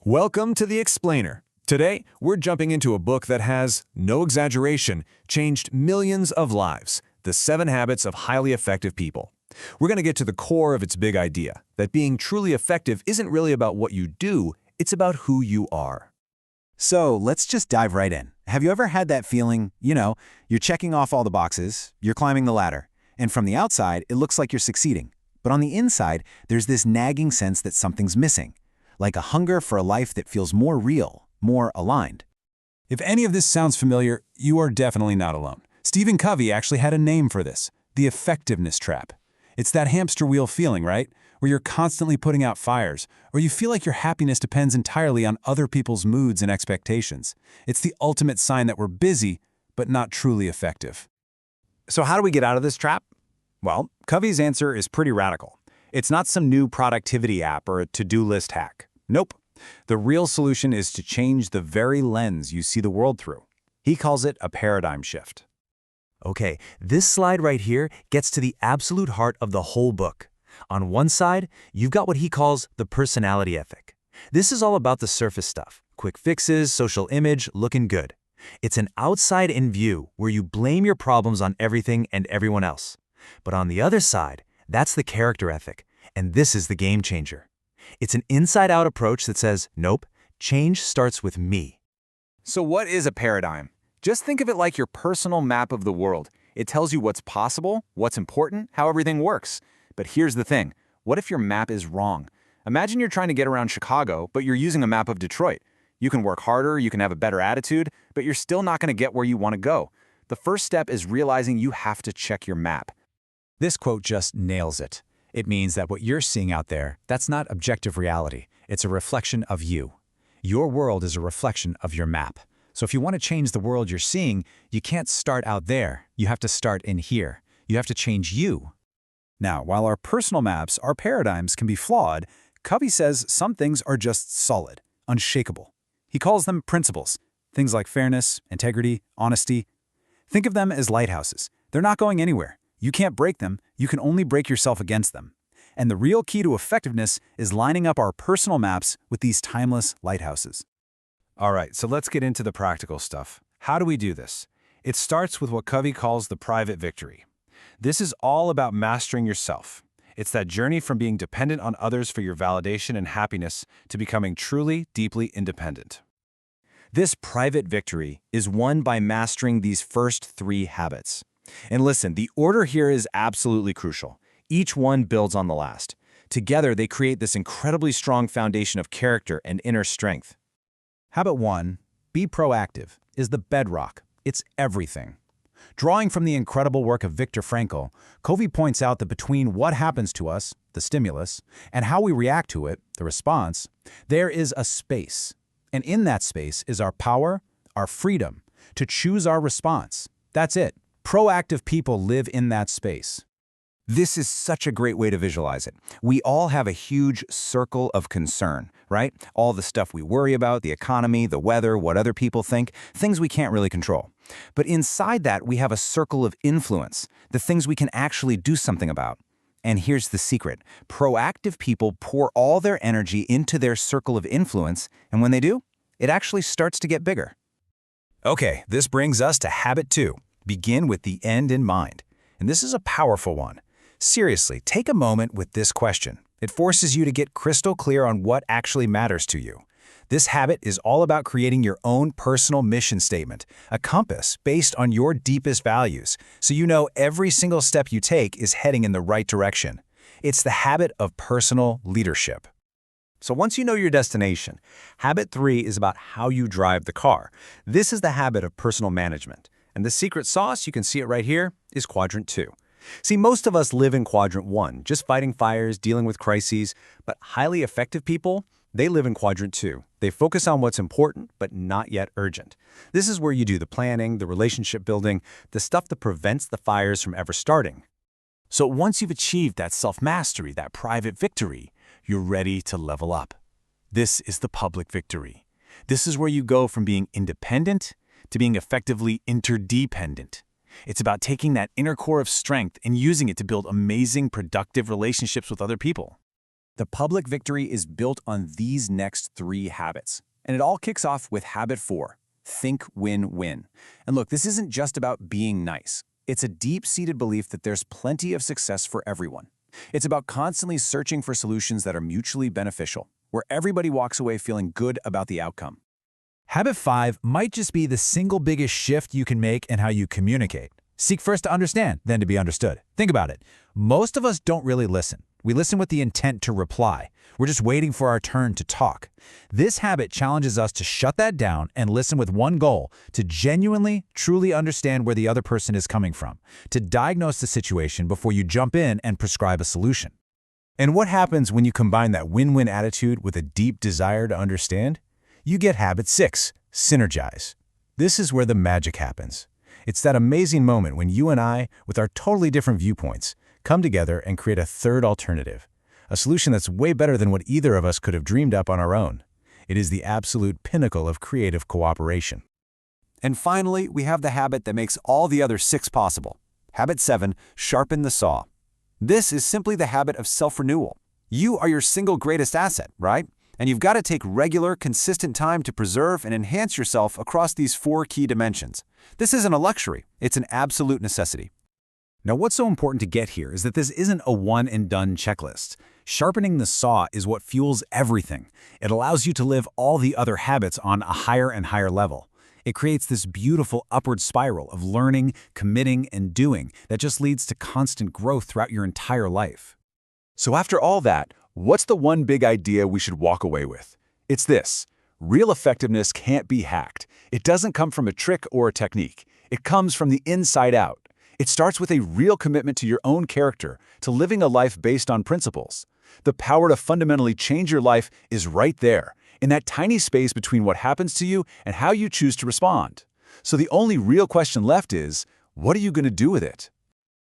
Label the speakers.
Speaker 1: Welcome to The Explainer. Today, we're jumping into a book that has, no exaggeration, changed millions of lives, The 7 Habits of Highly Effective People. We're going to get to the core of its big idea, that being truly effective isn't really about what you do, it's about who you are.
Speaker 2: So let's just dive right in. Have you ever had that feeling, you're checking off all the boxes, you're climbing the ladder, and from the outside, it looks like you're succeeding. But on the inside, there's this nagging sense that something's missing, like a hunger for a life that feels more real, more aligned.
Speaker 3: If any of this sounds familiar, you are definitely not alone. Stephen Covey actually had a name for this, the effectiveness trap. It's that hamster wheel feeling, right? Where you're constantly putting out fires, or you feel like your happiness depends entirely on other people's moods and expectations. It's the ultimate sign that we're busy, but not truly effective.
Speaker 4: So how do we get out of this trap? Well, Covey's answer is pretty radical. It's not some new productivity app or a to-do list hack. Nope. The real solution is to change the very lens you see the world through. He calls it a paradigm shift.
Speaker 5: Okay, this slide right here gets to the absolute heart of the whole book. On one side, you've got what he calls the personality ethic. This is all about the surface stuff, quick fixes, social image, looking good. It's an outside-in view where you blame your problems on everything and everyone else. But on the other side, that's the character ethic, and this is the game changer. It's an inside-out approach that says, nope, change starts with me.
Speaker 4: So what is a paradigm? Just think of it like your personal map of the world. It tells you what's possible, what's important, how everything works. But here's the thing. What if your map is wrong? Imagine you're trying to get around Chicago, but you're using a map of Detroit. You can work harder, you can have a better attitude, but you're still not going to get where you want to go. The first step is realizing you have to check your map.
Speaker 6: This quote just nails it. It means that what you're seeing out there, that's not objective reality. It's a reflection of you. Your world is a reflection of your map. So if you want to change the world you're seeing, you can't start out there. You have to start in here. You have to change you.
Speaker 3: Now, while our personal maps, our paradigms can be flawed, Covey says some things are just solid, unshakable. He calls them principles, things like fairness, integrity, honesty. Think of them as lighthouses. They're not going anywhere. You can't break them, you can only break yourself against them. And the real key to effectiveness is lining up our personal maps with these timeless lighthouses.
Speaker 1: All right, so let's get into the practical stuff. How do we do this? It starts with what Covey calls the private victory. This is all about mastering yourself. It's that journey from being dependent on others for your validation and happiness to becoming truly, deeply independent.
Speaker 4: This private victory is won by mastering these first 3 habits. And listen, the order here is absolutely crucial. Each one builds on the last. Together, they create this incredibly strong foundation of character and inner strength.
Speaker 3: Habit 1, be proactive, is the bedrock. It's everything. Drawing from the incredible work of Viktor Frankl, Covey points out that between what happens to us, the stimulus, and how we react to it, the response, there is a space. And in that space is our power, our freedom, to choose our response. That's it. Proactive people live in that space.
Speaker 4: This is such a great way to visualize it. We all have a huge circle of concern, right? All the stuff we worry about, the economy, the weather, what other people think, things we can't really control. But inside that, we have a circle of influence, the things we can actually do something about. And here's the secret. Proactive people pour all their energy into their circle of influence, and when they do, it actually starts to get bigger.
Speaker 3: Okay, this brings us to habit 2. Begin with the end in mind. And this is a powerful one. Seriously, take a moment with this question. It forces you to get crystal clear on what actually matters to you. This habit is all about creating your own personal mission statement, a compass based on your deepest values, so you know every single step you take is heading in the right direction. It's the habit of personal leadership.
Speaker 4: So once you know your destination, habit 3 is about how you drive the car. This is the habit of personal management. And the secret sauce, you can see it right here, is quadrant 2. See, most of us live in quadrant 1, just fighting fires, dealing with crises, but highly effective people, they live in quadrant 2. They focus on what's important, but not yet urgent. This is where you do the planning, the relationship building, the stuff that prevents the fires from ever starting.
Speaker 1: So once you've achieved that self-mastery, that private victory, you're ready to level up. This is the public victory. This is where you go from being independent to being effectively interdependent. It's about taking that inner core of strength and using it to build amazing, productive relationships with other people.
Speaker 2: The public victory is built on these next 3 habits. And it all kicks off with habit 4, think win-win. And look, this isn't just about being nice. It's a deep-seated belief that there's plenty of success for everyone. It's about constantly searching for solutions that are mutually beneficial, where everybody walks away feeling good about the outcome.
Speaker 6: Habit 5 might just be the single biggest shift you can make in how you communicate. Seek first to understand, then to be understood. Think about it. Most of us don't really listen. We listen with the intent to reply. We're just waiting for our turn to talk. This habit challenges us to shut that down and listen with one goal: to genuinely, truly understand where the other person is coming from, to diagnose the situation before you jump in and prescribe a solution.
Speaker 3: And what happens when you combine that win-win attitude with a deep desire to understand? You get habit 6, synergize. This is where the magic happens. It's that amazing moment when you and I, with our totally different viewpoints, come together and create a third alternative, a solution that's way better than what either of us could have dreamed up on our own. It is the absolute pinnacle of creative cooperation.
Speaker 2: And finally, we have the habit that makes all the other 6 possible. Habit 7, sharpen the saw. This is simply the habit of self-renewal. You are your single greatest asset, right? And you've got to take regular, consistent time to preserve and enhance yourself across these 4 key dimensions. This isn't a luxury, it's an absolute necessity.
Speaker 4: Now, what's so important to get here is that this isn't a one-and-done checklist. Sharpening the saw is what fuels everything. It allows you to live all the other habits on a higher and higher level. It creates this beautiful upward spiral of learning, committing, and doing that just leads to constant growth throughout your entire life.
Speaker 3: So after all that, what's the one big idea we should walk away with? It's this: real effectiveness can't be hacked. It doesn't come from a trick or a technique. It comes from the inside out. It starts with a real commitment to your own character, to living a life based on principles. The power to fundamentally change your life is right there, in that tiny space between what happens to you and how you choose to respond. So the only real question left is, what are you going to do with it?